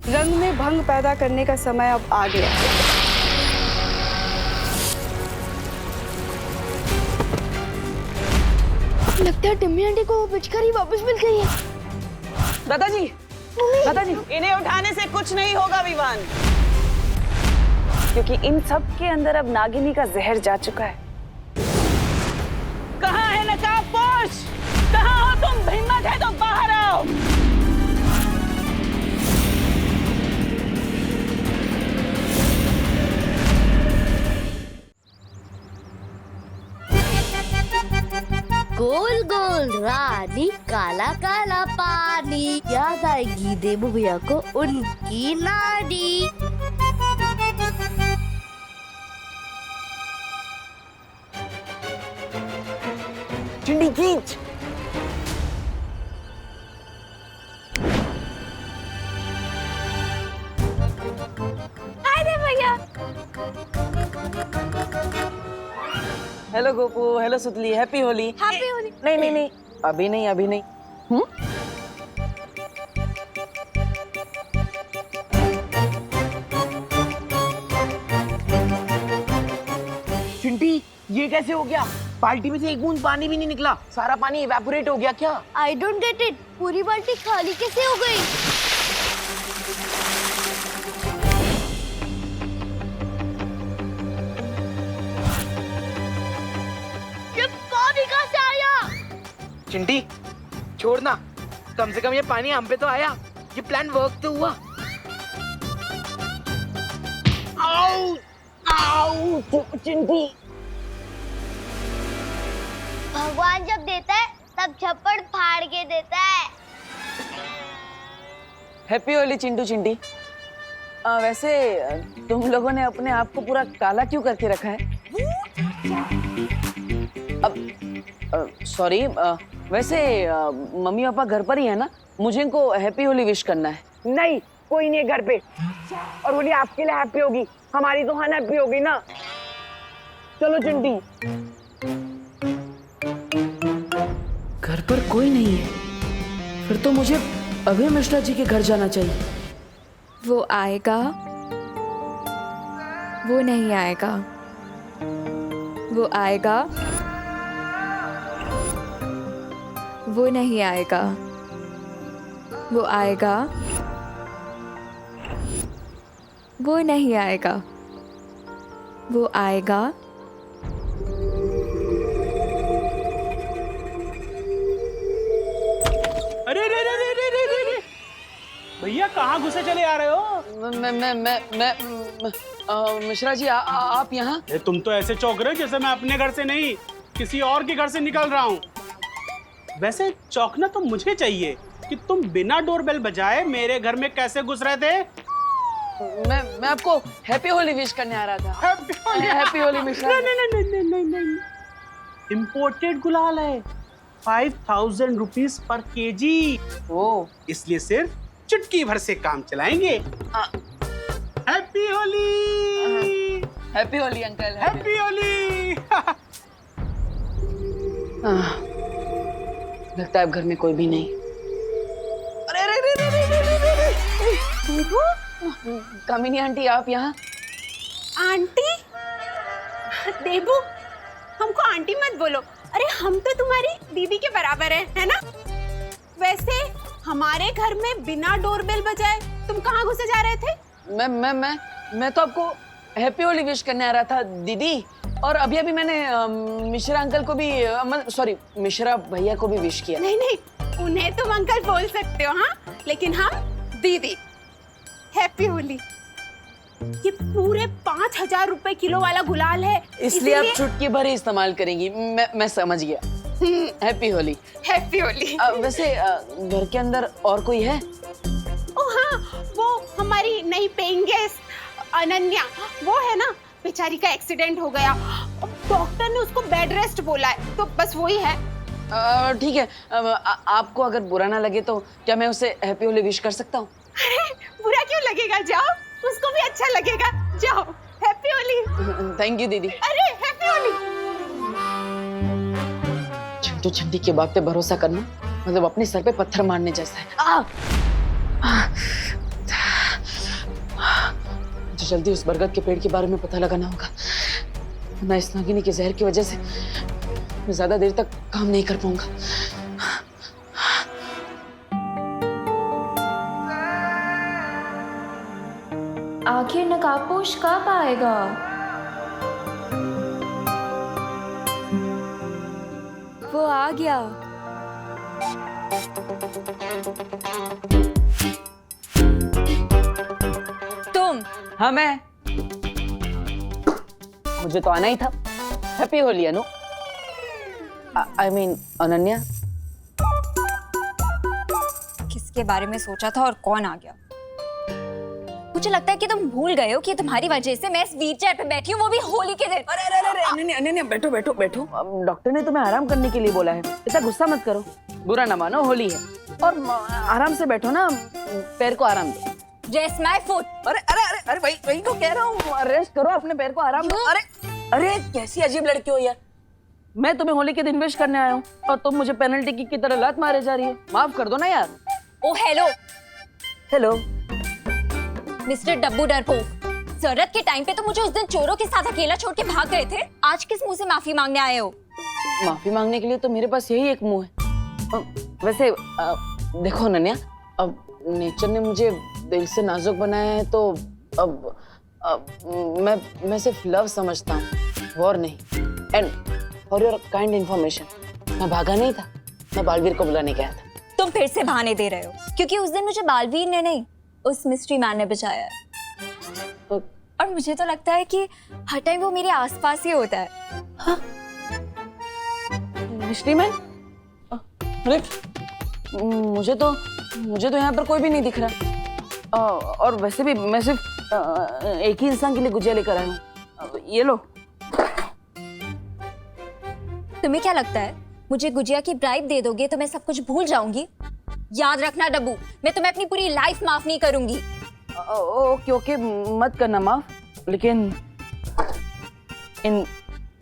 रंग में भंग पैदा करने का समय अब आ गया है। लगता है टिम्मी आंटी को वो पिचकारी वापस मिल गई है। दादाजी, दादाजी, इन्हें उठाने से कुछ नहीं होगा विवान, क्योंकि इन सब के अंदर अब नागिनी का जहर जा चुका है। कहाँ है नकाबपोश? कहाँ हो तुम? हिम्मत है तो बाहर आओ। गोल गोल रानी काला काला पानी, याद आएगी देबू भैया को उनकी नानी। चिंडी खींच। अरे भैया, हेलो गोपू, हेलो सुतली, हैप्पी होली। हैप्पी होली। नहीं नहीं नहीं, अभी नहीं, अभी नहीं। चिंटी, ये कैसे हो गया? बाल्टी में से एक बूंद पानी भी नहीं निकला, सारा पानी इवेपोरेट हो गया क्या? आई डोंट गेट इट, पूरी बाल्टी खाली कैसे हो गई? ये पानी कहाँ से आया? चिंटी, छोड़ना, कम से कम ये पानी हम पे तो आया। ये प्लान वर्क तो हुआ। आओ, आओ, चिंटी। भगवान जब देता है तब छप्पड़ फाड़ के देता है। हैप्पी होली चिंटू चिंटी। वैसे तुम लोगों ने अपने आप को पूरा काला क्यों करके रखा है? अब सॉरी, वैसे मम्मी पापा घर पर ही है ना? मुझे इनको हैप्पी होली विश करना है। नहीं, कोई नहीं है घर पे। और होली आपके लिए हैप्पी होगी, हमारी तो अनहैप्पी होगी ना। चलो चिंटी। घर पर कोई नहीं है, फिर तो मुझे अभी मिश्रा जी के घर जाना चाहिए। वो आएगा, वो नहीं आएगा, वो आएगा, वो नहीं आएगा, वो आएगा, वो नहीं आएगा, वो आएगा। अरे रे रे रे रे रे रे भैया, कहाँ घुसे चले आ रहे हो? मैं मिश्रा जी, आप यहाँ? तुम तो ऐसे चौंक रहे हो जैसे मैं अपने घर से नहीं किसी और के घर से निकल रहा हूँ। वैसे चौंकना तो मुझे चाहिए कि तुम बिना डोरबेल बजाए मेरे घर में कैसे घुस रहे थे। मैं आपको हैप्पी होली विश करने आ रहा था। हैप्पी होली मिश्रा। नहीं, इम्पोर्टेड गुलाल है, 5000 रुपीज पर केजी। ओ, इसलिए सिर्फ चुटकी भर से काम चलाएंगे। Happy Holi. Happy Holi uncle. Happy Holi. लगता है अब घर में कोई भी नहीं। अरे अरे अरे अरे अरे अरे, कामिनी आंटी, आप यहाँ? आंटी? देबू, हमको आंटी मत बोलो। अरे हम तो तुम्हारी दीदी के बराबर है ना? वैसे हमारे घर में बिना डोरबेल बजाए तुम कहाँ घुसे जा रहे थे? मैं तो आपको हैप्पी होली विश करने आ रहा था दीदी। और अभी अभी मैंने मिश्रा अंकल को भी, सॉरी, मिश्रा भैया को भी विश किया। नहीं नहीं, उन्हें तुम अंकल बोल सकते हो, हाँ, लेकिन हम दीदी। हैप्पी होली। ये पूरे 5000 रुपए किलो वाला गुलाल है, इसलिए आप चुटकी भर ही इस्तेमाल करेंगी। मैं समझ गया। हैप्पी होली। हैप्पी होली। वैसे घर के अंदर और कोई है? ओ हाँ, वो हमारी नई पेइंग गेस्ट अनन्या, वो है ना, बेचारी का एक्सीडेंट हो गया, डॉक्टर ने उसको बेड रेस्ट बोला है, तो बस वही है। ठीक है, आपको अगर बुरा ना लगे तो क्या मैं उसे हैप्पी होली विश कर सकता हूँ? अरे बुरा क्यों लगेगा, जाओ, उसको भी अच्छा लगेगा, जाओ। हैप्पी होली। थैंक यू दीदी। अरे हैप्पी होली। चिंटू चिंटी की बात पे भरोसा करना मतलब अपने सर पे पत्थर मारने जैसा है। मुझे जल्दी उस बरगद के पेड़ के बारे में पता लगाना होगा, वरना इस नागिनी के जहर की वजह से मैं ज्यादा देर तक काम नहीं कर पाऊंगा। आखिर नकाबपोश कब आएगा? वो आ गया। तुम हाँ मैं, मुझे तो आना ही था। Happy Holi Anu. I mean Ananya. किसके बारे में सोचा था और कौन आ गया? मुझे लगता है कि तुम भूल गए हो कि तुम्हारी वजह से मैं इस व्हीलचेयर पे बैठी हूँ, वो भी होली के दिन। अरे अरे अरे अनन्या अनन्या बैठो बैठो बैठो। डॉक्टर ने तुम्हें आराम करने के लिए बोला है, इतना गुस्सा मत करो। बुरा ना मानो, होली है और आराम से बैठो ना, पैर को आराम दो। Rest my foot। अरे अरे अरे अरे वही तो कह रहा हूँ, रेस्ट करो, अपने पैर को आराम दो। अरे अरे कैसी अजीब लड़की हो यार। मैं तुम्हें होली के दिन विश करने आया हूँ और तुम मुझे पेनल्टी किक की तरह लात मारे जा रही हो। माफ कर दो ना यार। ओ हेलो हेलो मिस्टर डब्बू डरपोक, जरूरत के टाइम पे तो मुझे उस दिन चोरों के साथ अकेला छोड़ के भाग गए थे। आज किस मुंह से माफी मांगने आए हो? माफी मांगने के लिए तो मेरे पास यही एक मुंह है। वैसे देखो अनन्या, अब नेचर ने मुझे दिल से नाजुक बनाया है तो अब मैं सिर्फ लव समझता हूँ, वॉर नहीं। And for your kind information, मैं भागा नहीं था, मैं बालवीर को बुलाने गया था। तुम फिर से बहाने दे रहे हो, क्योंकि उस दिन मुझे बालवीर ने नहीं, उस मिस्ट्री मैन ने बचाया है। और मुझे तो लगता है कि हर टाइम वो मेरे आसपास ही होता है। हाँ? Mystery man? अरे मुझे तो यहाँ पर कोई भी नहीं दिख रहा। और वैसे भी मैं सिर्फ एक ही इंसान के लिए गुजिया लेकर आया हूँ। ये लो। तुम्हें क्या लगता है मुझे गुजिया की ब्राइब दे दोगे तो मैं सब कुछ भूल जाऊंगी? याद रखना डब्बू, मैं तुम्हें अपनी पूरी लाइफ माफ नहीं करूंगी। ओके ओके, मत करना माफ, लेकिन इन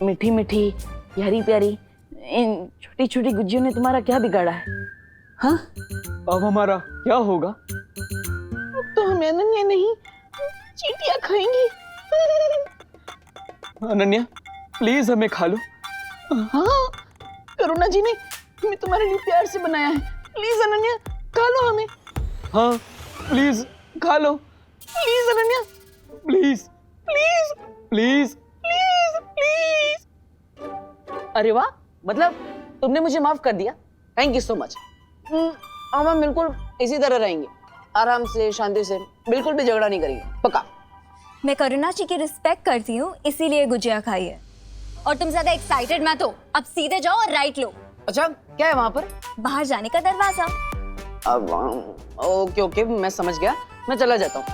मीठी मीठी प्यारी प्यारी इन छोटी छोटी गुजियों ने तुम्हारा क्या बिगाड़ा है? हाँ? अब हमारा क्या होगा? अब तो हम अनन्या नहीं चींटियां खाएंगी। अनन्या प्लीज हमें खा लो। हाँ, करुणा जी ने हमें तुम्हारे लिए प्यार से बनाया है। प्लीज अनन्या खा लो हमें। हाँ प्लीज खा लो। Please Ananya, please please please please please. अरे वाह, मतलब तुमने मुझे माफ कर दिया, थैंक यू सो मच। हम बिल्कुल इसी तरह रहेंगे, आराम से शांति से, बिल्कुल भी झगड़ा नहीं करेंगे, पक्का। मैं करुणा जी की रिस्पेक्ट करती हूँ, इसीलिए गुजिया खाई है। और तुम ज्यादा एक्साइटेड मत हो, अब सीधे जाओ और राइट लो। अच्छा क्या है वहाँ पर? बाहर जाने का दरवाजा। अब ओके ओके, मैं समझ गया, मैं चला जाता हूँ।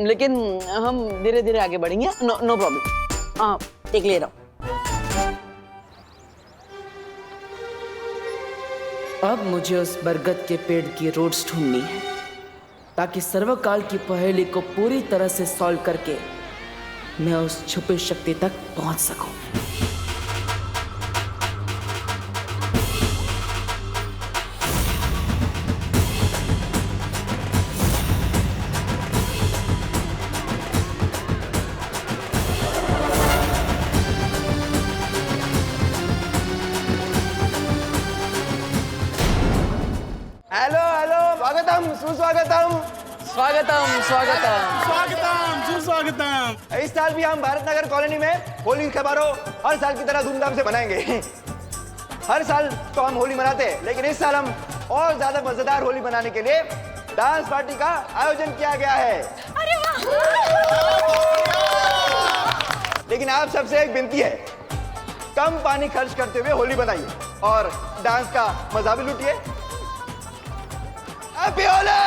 लेकिन हम धीरे धीरे आगे बढ़ेंगे। No problem. टेक ले रहा हूँ। अब मुझे उस बरगद के पेड़ की रूट्स ढूंढनी है, ताकि सर्वकाल की पहेली को पूरी तरह से सॉल्व करके मैं उस छुपी शक्ति तक पहुंच सकूं। हेलो हेलो, स्वागतम सुस्वागतम। स्वागतम स्वागतम स्वागतम सुस्वागतम। इस साल भी हम भारत नगर कॉलोनी में होली समारोह हर साल की तरह धूमधाम से मनाएंगे। हर साल तो हम होली मनाते हैं, लेकिन इस साल हम और ज्यादा मजेदार होली मनाने के लिए डांस पार्टी का आयोजन किया गया है। अरे वाह! लेकिन आप सबसे एक विनती है, कम पानी खर्च करते हुए होली बनाइए और डांस का मजा भी लूटिए। हैप्पी होली!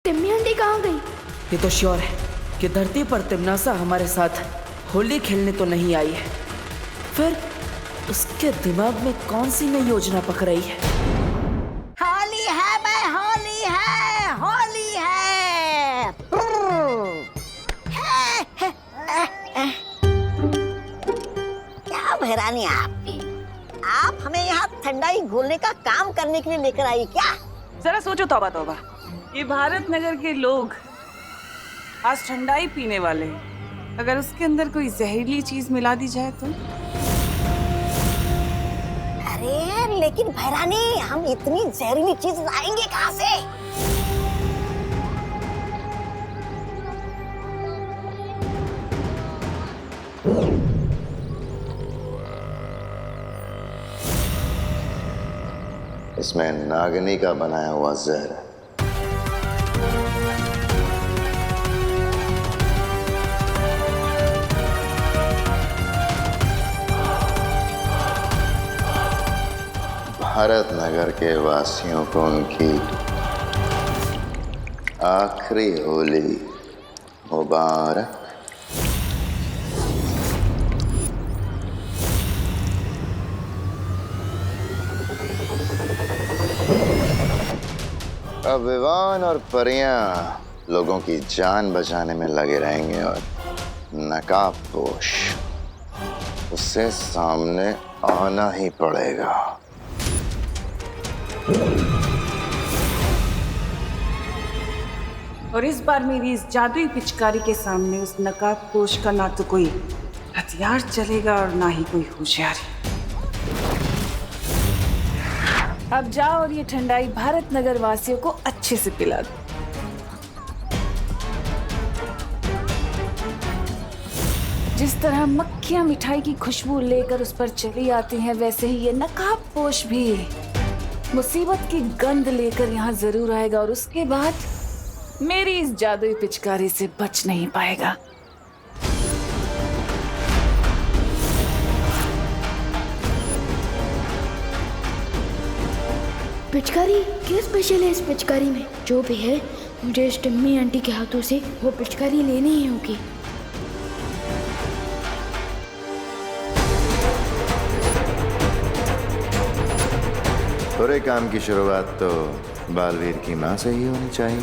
टिम्मी आंटी कहाँ गई? ये तो श्योर है कि धरती पर तिमनासा हमारे साथ होली खेलने तो नहीं आई है। फिर उसके दिमाग में कौन सी नई योजना पक रही है? होली है मैं होली है होली है। क्या बहरानी है आपकी? आप हमें यहाँ ठंडाई घोलने का काम करने के लिए लेकर आई क्या? जरा सोचो तौबा तौबा, ये भारत नगर के लोग आज ठंडाई पीने वाले हैं। अगर उसके अंदर कोई जहरीली चीज मिला दी जाए तो? अरे लेकिन भैरानी, हम इतनी जहरीली चीज लाएंगे कहाँ से? इसमें नागिनी का बनाया हुआ जहर है। भारत नगर के वासियों को उनकी आखिरी होली मुबारक। अब विवान और परियां लोगों की जान बचाने में लगे रहेंगे और नकाबपोश उससे सामने आना ही पड़ेगा। और इस बार मेरी इस जादुई पिचकारी के सामने उस नकाबपोश का ना तो कोई हथियार चलेगा और ना ही कोई होशियारी। अब जाओ और ये ठंडाई भारत नगर वासियों को अच्छे से पिला दो। जिस तरह मक्खियां मिठाई की खुशबू लेकर उस पर चली आती हैं, वैसे ही ये नकाबपोश भी मुसीबत की गंध लेकर यहाँ जरूर आएगा और उसके बाद मेरी इस जादुई पिचकारी से बच नहीं पाएगा। पिचकारी क्या स्पेशल है इस पिचकारी में? जो भी है, मुझे इस टिम्मी आंटी के हाथों से वो पिचकारी लेनी ही होगी। बुरे काम की शुरुआत तो बालवीर की माँ से ही होनी चाहिए।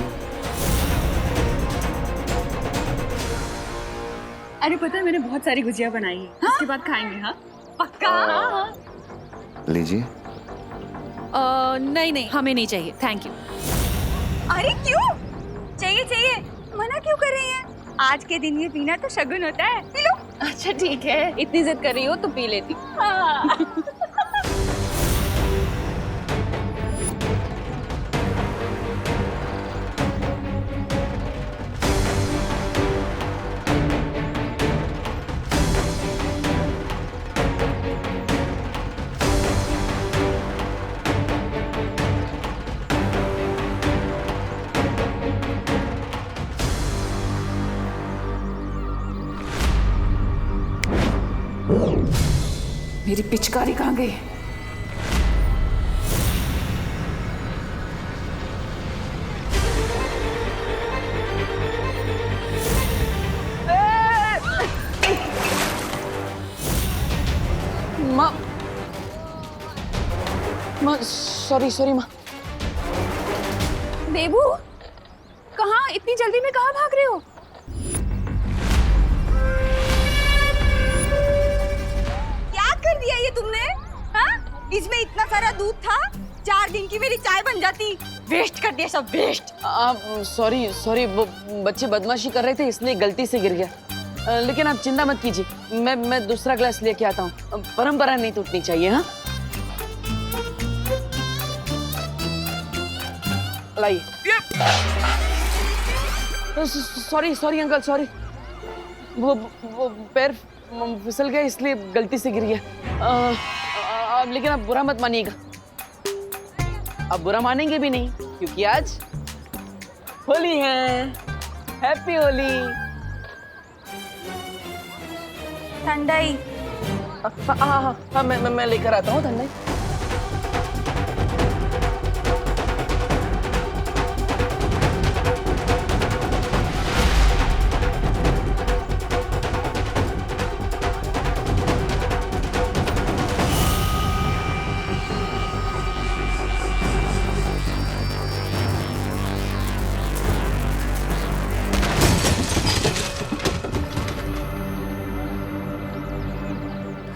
अरे पता है, मैंने बहुत सारी गुजिया बनाई है। हाँ? इसके बाद खाएंगे। हाँ पक्का। लीजिए। नहीं हमें नहीं चाहिए, थैंक यू। अरे क्यों चाहिए? चाहिए मना क्यों कर रही हैं? आज के दिन ये पीना तो शगुन होता है, पी लो। अच्छा ठीक है, इतनी जिद कर रही हो तो पी लेती। मेरी पिचकारी कहाँ गई? माँ सॉरी माँ। देबू कहाँ? इतनी जल्दी में कहाँ भाग रहे हो? कर दिया ये तुमने? हाँ? इसमें इतना सारा दूध था, 4 दिन की मेरी चाय बन जाती। वेस्ट कर दिया सब, वेस्ट। सॉरी वो बच्चे बदमाशी कर रहे थे इसलिए गलती से गिर गया। लेकिन आप चिंता मत कीजिए, मैं दूसरा ग्लास लेके आता हूँ। परंपरा नहीं टूटनी चाहिए। हाँ लाइए। Sorry uncle, sorry. वो पैर फिसल गया इसलिए गलती से गिर गया। लेकिन आप बुरा मत मानिएगा। अब बुरा मानेंगे भी नहीं क्योंकि आज होली है। हैप्पी होली। ठंडाई। हाँ मैं लेकर आता हूँ ठंडाई।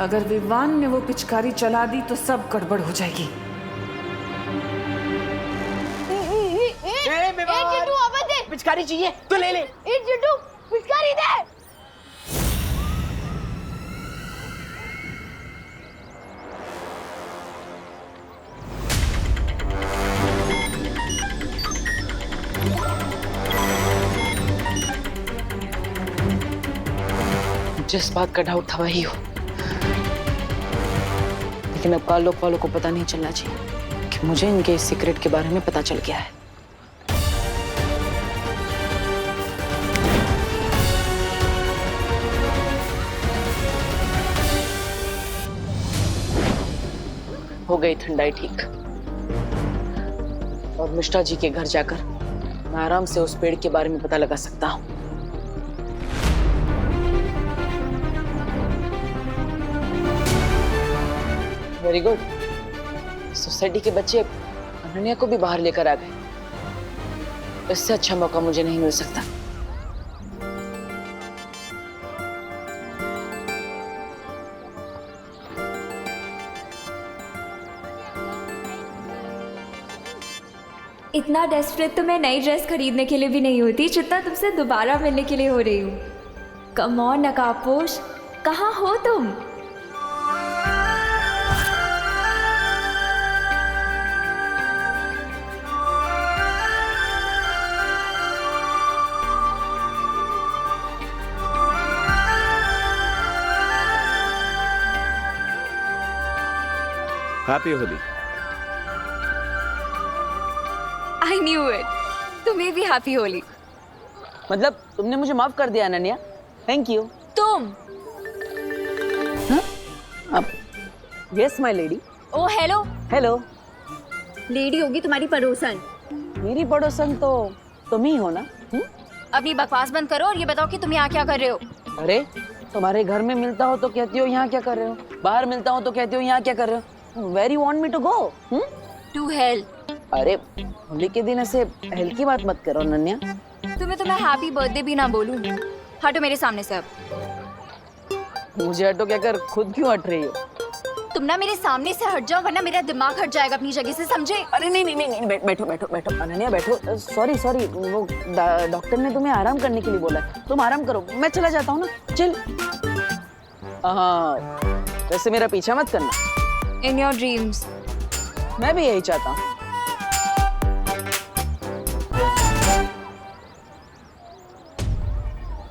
अगर विवान ने वो पिचकारी चला दी तो सब गड़बड़ हो जाएगी। पिचकारी चाहिए तो ले ले। पिचकारी दे। जिस बात का डाउट था वही हो, लेकिन अब काल लोक वालों को पता नहीं चलना चाहिए कि मुझे इनके इस सीक्रेट के बारे में पता चल गया है। हो गई ठंडाई ठीक, और मिश्रा जी के घर जाकर मैं आराम से उस पेड़ के बारे में पता लगा सकता हूँ। Very good. सोसाइटी के बच्चे अनन्या को भी बाहर लेकर आ गए। इससे अच्छा मौका मुझे नहीं मिल सकता। इतना डेस्परेट तो मैं नई ड्रेस खरीदने के लिए भी नहीं होती जितना तुमसे दोबारा मिलने के लिए हो रही हूँ। कम ऑन नकाबपोश, कहाँ हो तुम? Happy Holi. I knew it, तुम्हें भी हैप्पी होली। मतलब तुमने मुझे माफ कर दिया अनन्या, थैंक यू। तुम? Yes my lady. Oh hello. Hello. Lady होगी तुम्हारी पड़ोसन। मेरी पड़ोसन तो तुम ही हो ना? अपनी बकवास बंद करो और ये बताओ कि तुम यहाँ क्या कर रहे हो? अरे तुम्हारे घर में मिलता हो तो कहती हो यहाँ क्या कर रहे हो, बाहर मिलता हो तो कहती हो यहाँ क्या कर रहे हो। Where you want me to go? To hell. अरे होली के दिन ऐसे हेल की बात मत करो नन्या। तुम्हें हैप्पी बर्थडे भी ना बोलूं। हटो मेरे सामने से अब। मुझे हटो क्या कर, खुद क्यों हट रही हो? तुम ना मेरे सामने से हट जाओ वरना मेरा दिमाग हट जाएगा अपनी जगह से, समझे? अरे नहीं नहीं नहीं, बैठो बैठो बैठो अनन्या बैठो। सॉरी सॉरी, वो डॉक्टर ने तुम्हें आराम करने के लिए बोला है, तुम आराम करो, मैं चला जाता हूँ ना। चल। हाँ वैसे मेरा पीछा मत करना। In your dreams. मैं भी यही चाहता हूँ।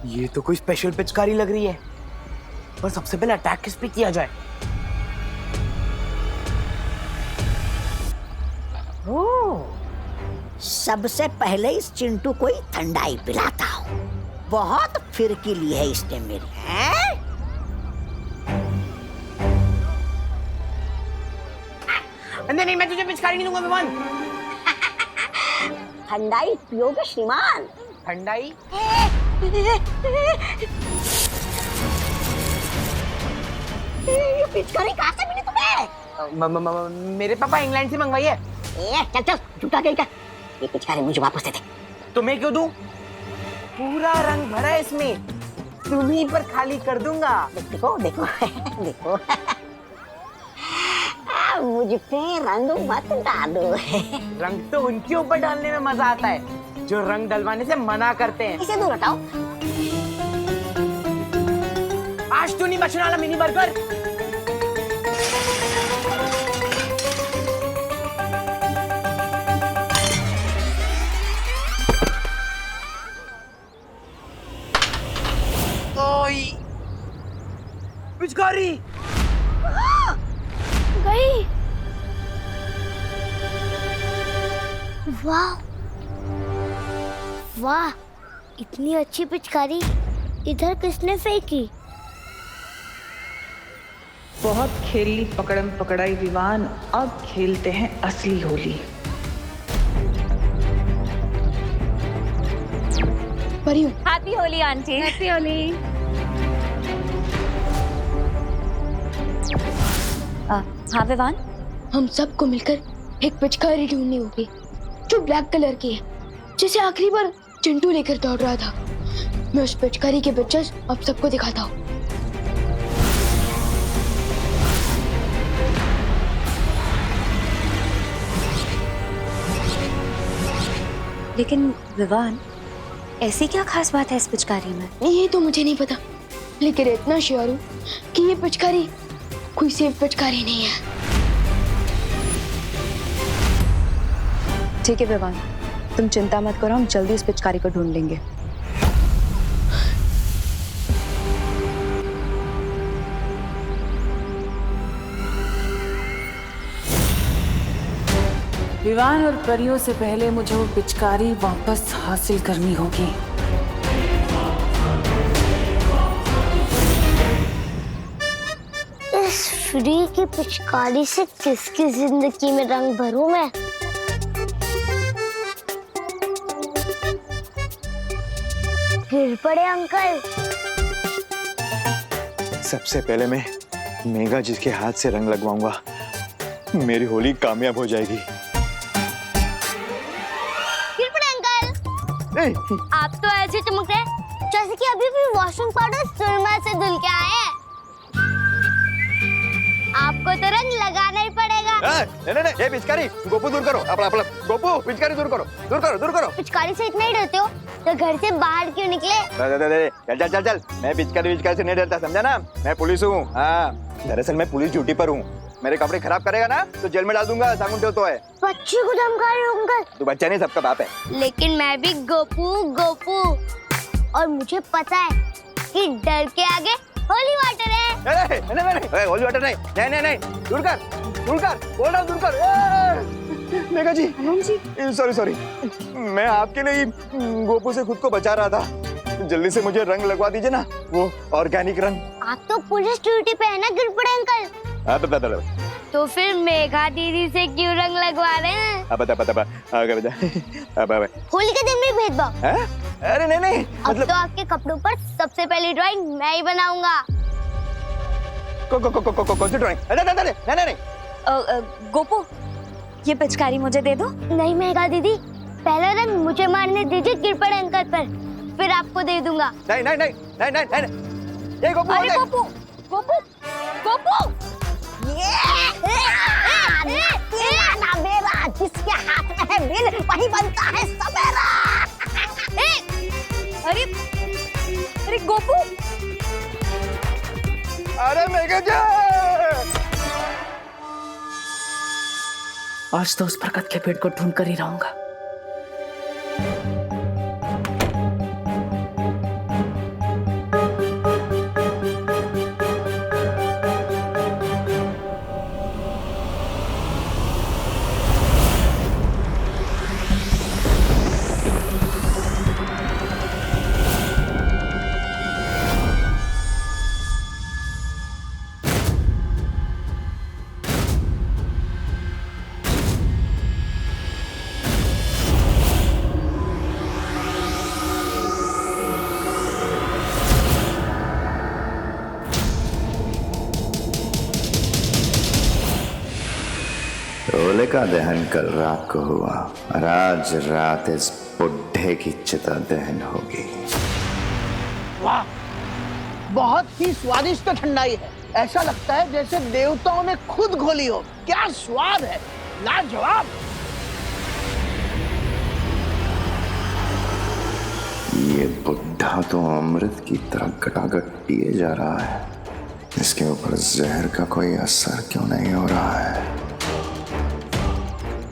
ये तो कोई स्पेशल पिचकारी लग रही है, पर सबसे पहले अटैक किस पे किया जाए? सबसे पहले इस चिंटू को ही ठंडाई पिलाता हूँ। बहुत फिरकीली है इसने मेरी। नहीं मैं तुझे पिचकारी नहीं दूंगा विवान। ठंडाई पियोगे श्रीमान? ठंडाई? ये पिचकारी कहाँ से मिली तुम्हें? मेरे पापा इंग्लैंड से मंगवाई है। चल चल झूठा कहीं का। ये पिचकारी मुझे वापस दे दे। तुम्हें क्यों दूं? पूरा रंग भरा है इसमें, तुम्हीं पर खाली कर दूंगा। देखो देखो देखो, मुझ पे रंग मत डालो। रंग तो उनके ऊपर डालने में मजा आता है जो रंग डलवाने से मना करते हैं। इसे दूर हटाओ। आज तो नहीं बचने वाला मिनी बर्गर। पिचकारी गई। वाह वाह, इतनी अच्छी पिचकारी इधर किसने फेंकी? बहुत खेली पकड़म पकड़ाई विवान, अब खेलते हैं असली होली। परियों, happy Holi aunty. Happy Holi. हाँ विवान, हम सबको मिलकर एक पिचकारी ढूंढनी होगी जो ब्लैक कलर की है, जिसे आखिरी बार चिंटू लेकर दौड़ रहा था। मैं उस पिचकारी के पिक्चर्स अब सबको दिखाता हूँ। लेकिन विवान, ऐसी क्या खास बात है इस पिचकारी में? ये तो मुझे नहीं पता, लेकिन इतना श्योर हूँ कि ये पिचकारी कोई सेफ पिचकारी नहीं है। ठीक है विवान, तुम चिंता मत करो, हम जल्दी इस पिचकारी को ढूंढ लेंगे। विवान और परियों से पहले मुझे वो पिचकारी वापस हासिल करनी होगी। इस फ्री की पिचकारी से किसकी जिंदगी में रंग भरूं मैं? गिर पड़े अंकल। सबसे पहले मैं मेघा जी के हाथ से रंग लगवाऊंगा, मेरी होली कामयाब हो जाएगी। गिर पड़े अंकल। आप तो ऐसे चमक रहे जैसे कि अभी भी वॉशिंग पाउडर सुरमा से धुल के आए हैं। आपको तो रंग लगाना ही पड़ेगा। नहीं, ये पिचकारी गोपू दूर करो, अपना गोपू पिचकारी दूर करो। पिचकारी से इतना ही डरते हो तो घर से बाहर क्यों निकले? चल, मैं पिचकारी से नहीं डरता, समझा ना? मैं पुलिस हूँ। हाँ, दरअसल मैं पुलिस ड्यूटी पर हूँ। मेरे कपड़े खराब करेगा ना तो जेल में डाल दूंगा, साबुन तो है। बच्चे को धमका रहे हो अंकल? तू बच्चा नहीं, सबका बाप है। लेकिन मैं भी गोपू और मुझे पता है कि डर के आगे होली वाटर है। नहीं, होली वाटर नहीं, दूर कर, बोल रहा हूँ दूर कर। मेघा जी, सॉरी, मैं आपके लिए गोपू से खुद को बचा रहा था। जल्दी से मुझे रंग लगवा दीजिए ना, वो ऑर्गेनिक रंग। आप तो पुलिस ड्यूटी पे है ना गिर पड़े अंकल? तो फिर मेघा दीदी से क्यों रंग लगवा रहे हैं? होली के दिन भी भेदभाव? अरे नहीं, अब तो आपके कपड़ों पर सबसे पहली ड्राइंग मैं ही बनाऊंगा। कौन सी ड्राइंग? नहीं। गोपू, ये पिचकारी मुझे दे दो। नहीं मेघा दीदी, पहला रंग मुझे मारने दीजिए गिर पड़े अंकल पर, फिर आपको दे दूंगा। नहीं। ये गोपू। अरे गोपू। जिसके हाथ में है बिल वही बनता है सवेरा। अरे गोपू। अरे मेघा जी, आज तो उस बरकत के पेड़ को ढूंढ कर ही रहूंगा। होलिका दहन कल रात को हुआ और आज रात इस बुढ़े की चिता दहन होगी। वाह, बहुत ही स्वादिष्ट ठंडाई है। ऐसा लगता है जैसे देवताओं ने खुद घोली हो। क्या स्वाद है, लाजवाब। ये बुढ़ा तो अमृत की तरह गटागट पिए जा रहा है। इसके ऊपर जहर का कोई असर क्यों नहीं हो रहा है?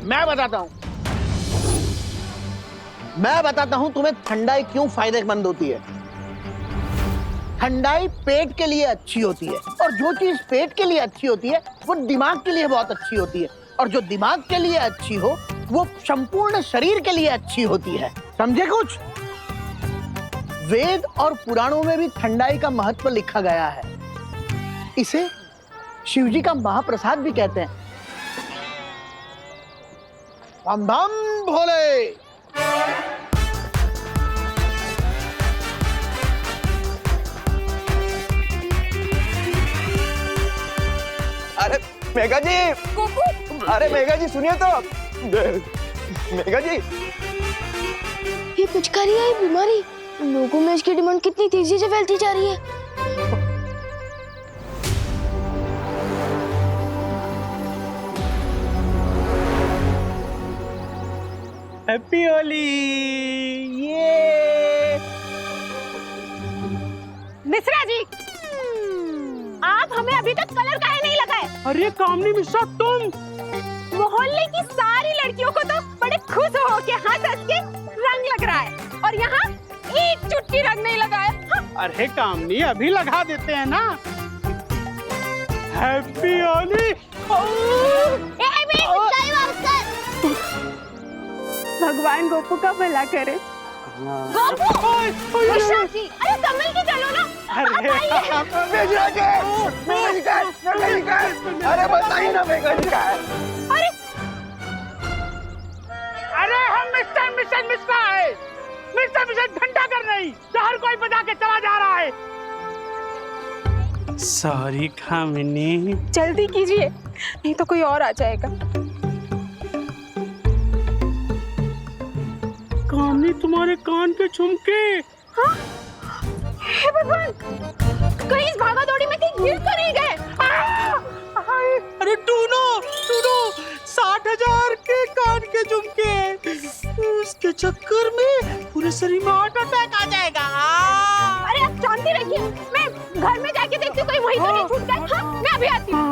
मैं बताता हूं तुम्हें ठंडाई क्यों फायदेमंद होती है। ठंडाई पेट के लिए अच्छी होती है, और जो चीज पेट के लिए अच्छी होती है वो दिमाग के लिए बहुत अच्छी होती है, और जो दिमाग के लिए अच्छी हो वो संपूर्ण शरीर के लिए अच्छी होती है। समझे कुछ? वेद और पुराणों में भी ठंडाई का महत्व लिखा गया है। इसे शिवजी का महाप्रसाद भी कहते हैं। बम बम भोले। अरे मेघा जी, अरे मेघा जी सुनिए तो। मेघा जी, ये पिचकारी है बीमारी, लोगों में इसकी डिमांड कितनी तेजी से फैलती जा रही है। हैप्पी होली। ये मिश्रा जी, आप हमें अभी तक कलर काहे नहीं लगाए? अरे कामनी मिश्रा तुम, मोहल्ले की सारी लड़कियों को तो बड़े खुश हो के हंस हंस के रंग लग रहा है और यहाँ एक चुटकी रंग नहीं लगाया। हाँ। अरे कामनी अभी लगा देते हैं ना। हैप्पी होली। भगवान गोपू का भला करे। गोपू, मिश्रा जी, अरे संभल के चलो ना। अरे बताइए ना बेगन का है। अरे हम मिस्टर मिशन मिश्रा है। मिस्टर मिशन घंटा कर नहीं, हर कोई बजा के चला जा रहा है। सॉरी कामिनी। जल्दी कीजिए, नहीं तो कोई और आ जाएगा। कामिनी तुम्हारे कान के झुमके। हाँ? हे भगवान, कहीं इस भागा दौड़ी में कहीं गिर तो नहीं गए? अरे टूनो 60,000 के कान के झुमके, उसके चक्कर में पूरे शरीर में हार्ट अटैक आ जाएगा। अरे आप शांति रखिए, मैं घर में जाके देखती हूँ, कोई वही तो नहीं छूट गए। हाँ, मैं अभी आती हूँ।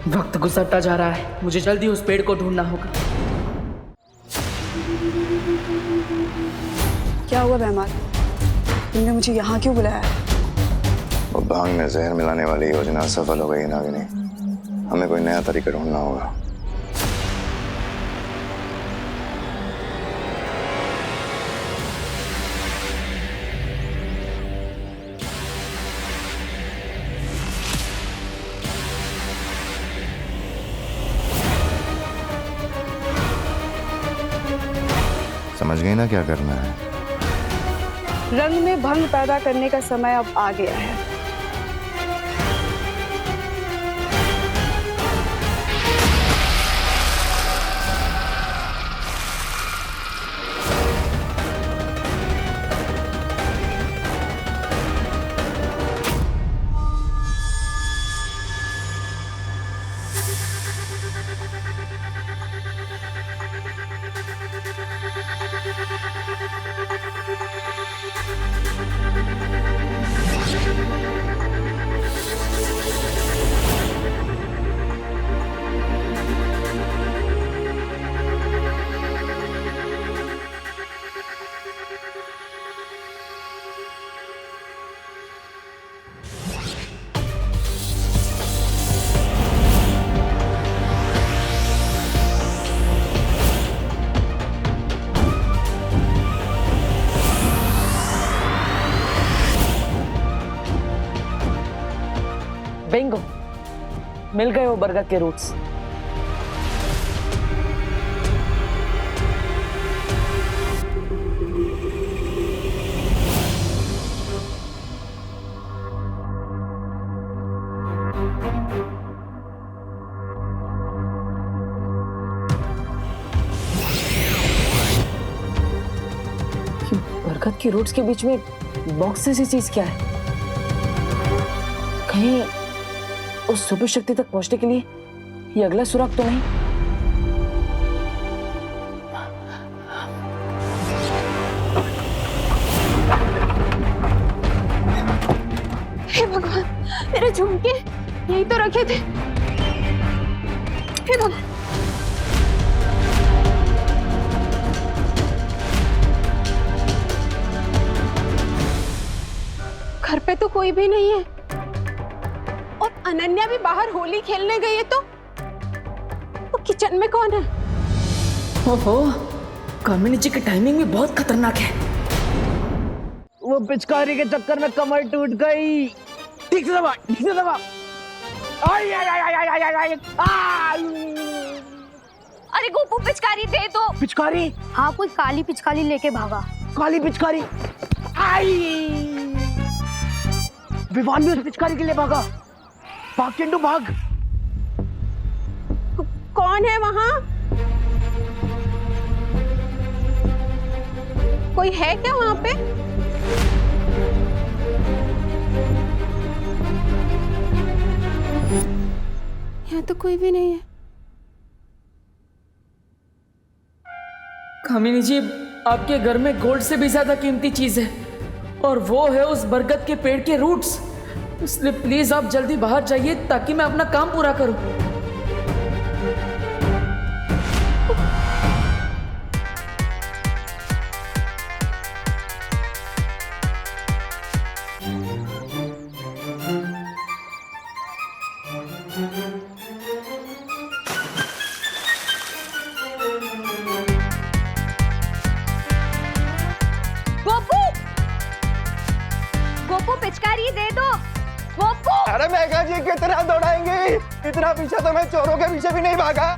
वक्त गुजरता जा रहा है, मुझे जल्दी उस पेड़ को ढूंढना होगा। क्या हुआ बेहमान, तुमने मुझे यहाँ क्यों बुलाया? वो भांग में जहर मिलाने वाली योजना सफल हो गई नागिनी। हमें कोई नया तरीका ढूंढना होगा। समझ गई ना क्या करना है? रंग में भंग पैदा करने का समय अब आ गया है। बिंगो, मिल गए वो बरगद के रूट्स। बरगद की रूट्स के बीच में बॉक्स जैसी चीज क्या है? कहीं उस सुपर शक्ति तक पहुंचने के लिए ये अगला सुराग तो नहीं? हे भगवान, मेरे झुमके यही तो रखे थे। हे भगवान, घर पे तो कोई भी नहीं है और अनन्या भी बाहर होली खेलने गई है, तो किचन में कौन है? ओहो, कामिनी जी की टाइमिंग भी बहुत खतरनाक है। वो पिचकारी के चक्कर में कमर टूट गई। ठीक से दबा, ठीक से दबा। आई आई आई आई आई आई आई आई। अरे गोपू पिचकारी दे दो। पिचकारी? हाँ, कोई काली पिचकारी लेके भागा। काली पिचकारी? आई। विवान भी उस पिचकारी के लिए भागा। भाग चिंटू भाग। कौन है वहाँ? कोई है क्या वहाँ पे? यहाँ तो कोई भी नहीं है। कामिनी जी, आपके घर में गोल्ड से भी ज्यादा कीमती चीज है और वो है उस बरगद के पेड़ के रूट्स। इसलिए प्लीज आप जल्दी बाहर जाइए ताकि मैं अपना काम पूरा करूं। गोपू पिचकारी दे दो। गोपू! अरे मेघा जी कितना दौड़ाएंगे, इतना पीछे तो मैं चोरों के पीछे भी नहीं भागा।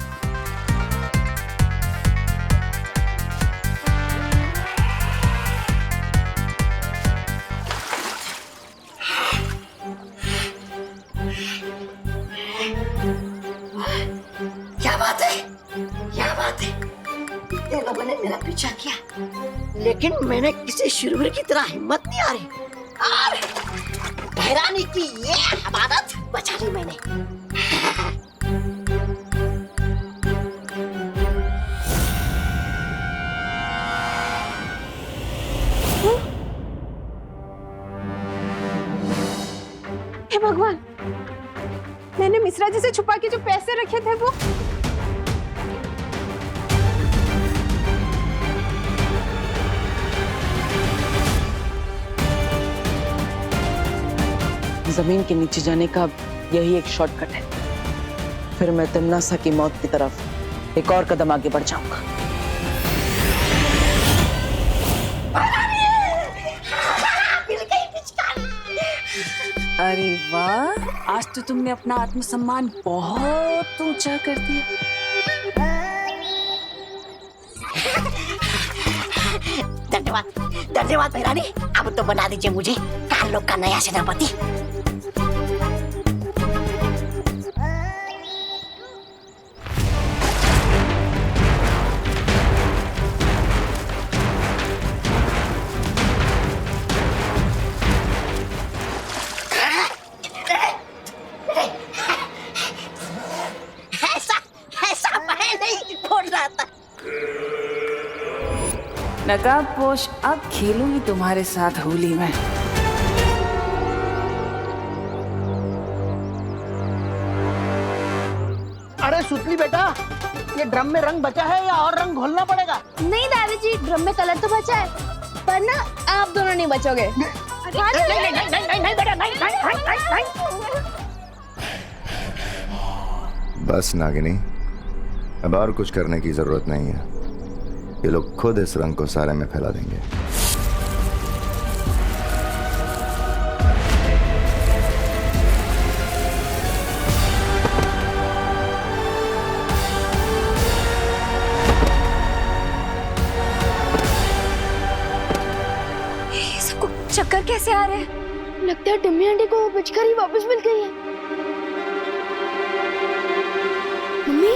क्या बात है, क्या बात है। ये लोगों ने मेरा पीछा किया, लेकिन मैंने किसी शुरवीर की तरह हिम्मत नहीं आ रही। और भैरानी की ये हमारत बचा ली मैंने। हे भगवान, मैंने मिश्रा जी से छुपा के जो पैसे रखे थे वो। जमीन के नीचे जाने का यही एक शॉर्टकट है, फिर मैं तमन्नासा की मौत की तरफ एक और कदम आगे बढ़ जाऊंगा। अरे वाह, आज तो तुमने अपना आत्मसम्मान बहुत ऊंचा कर दिया। धन्यवाद, धन्यवाद भैरानी। अब तो बना दीजिए मुझे काल लोग का नया सेनापति। ऐसा मैं नहीं बोल रहा था। नकाबपोश, अब खेलूंगी तुम्हारे साथ होली में। अरे सुतली बेटा, ये ड्रम में रंग बचा है या और रंग घोलना पड़ेगा? नहीं दादी जी, ड्रम में कलर तो बचा है, पर ना आप दोनों नहीं बचोगे। नहीं बेटा, नहीं। बस नागिनी, अब और कुछ करने की जरूरत नहीं है। ये लोग खुद इस रंग को सारे में फैला देंगे। ये सबको चक्कर कैसे आ रहे हैं? लगता है टम्मी आंटी को वो पिचकारी वापस मिल गई है। मम्मी,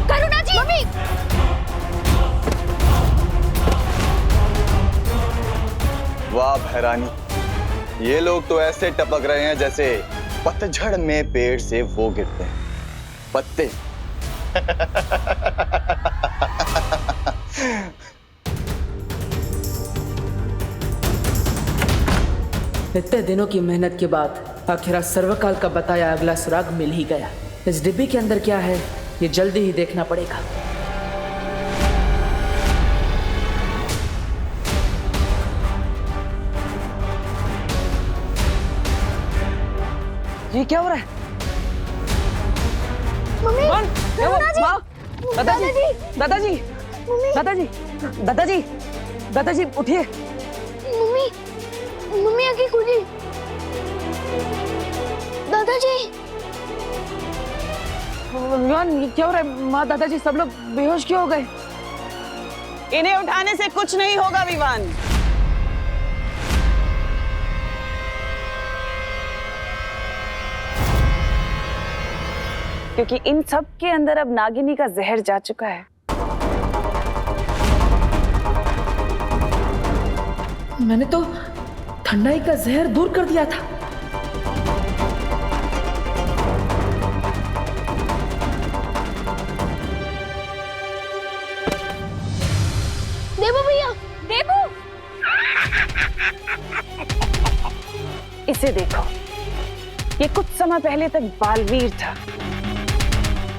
करुणा जी! मम्मी! वाह भैरानी, ये लोग तो ऐसे टपक रहे हैं जैसे पतझड़ में पेड़ से वो गिरते हैं पत्ते। इतने दिनों की मेहनत के बाद आखिर सर्वकाल का बताया अगला सुराग मिल ही गया। इस डिब्बी के अंदर क्या है ये जल्दी ही देखना पड़ेगा। ये क्या हो रहा है? मम्मी, दादाजी, दादाजी, दादाजी, दादाजी, दादाजी उठिए। मम्मी, मम्मी आंखें खुली। दादाजी। विवान, ये क्या हो रहा है? माँ, दादाजी सब लोग बेहोश क्यों हो गए? इन्हें उठाने से कुछ नहीं होगा विवान। क्योंकि इन सब के अंदर अब नागिनी का जहर जा चुका है। मैंने तो ठंडाई का जहर दूर कर दिया था। देबू भैया, देबू, इसे देखो, ये कुछ समय पहले तक बालवीर था,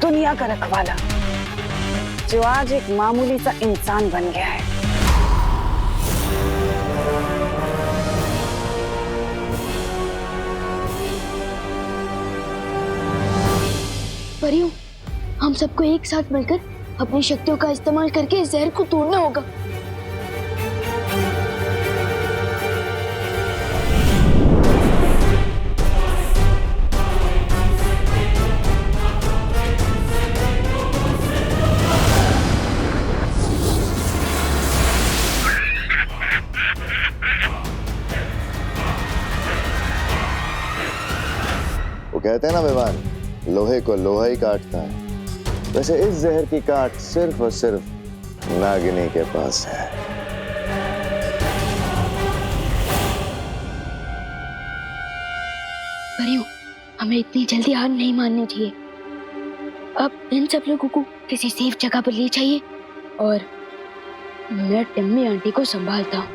दुनिया का रखवाला, जो आज एक मामूली सा इंसान बन गया है। परियों, हम सबको एक साथ मिलकर अपनी शक्तियों का इस्तेमाल करके इस जहर को तोड़ना होगा। वो कहते हैं ना विवान, लोहे को लोहा ही काटता है। वैसे इस जहर की काट सिर्फ और सिर्फ नागिनी के पास है। परियों, हमें इतनी जल्दी हार नहीं माननी चाहिए। अब इन सब लोगों को किसी सेफ जगह पर ले जाइए और मैं टिम्मी आंटी को संभालता हूँ।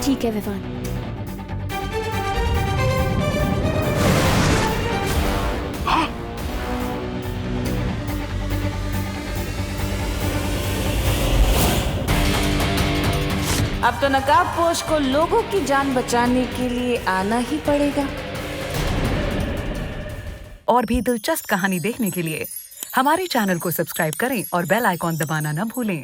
ठीक है विवान। अब तो नकाबपोश को लोगों की जान बचाने के लिए आना ही पड़ेगा। और भी दिलचस्प कहानी देखने के लिए हमारे चैनल को सब्सक्राइब करें और बेल आइकॉन दबाना न भूलें।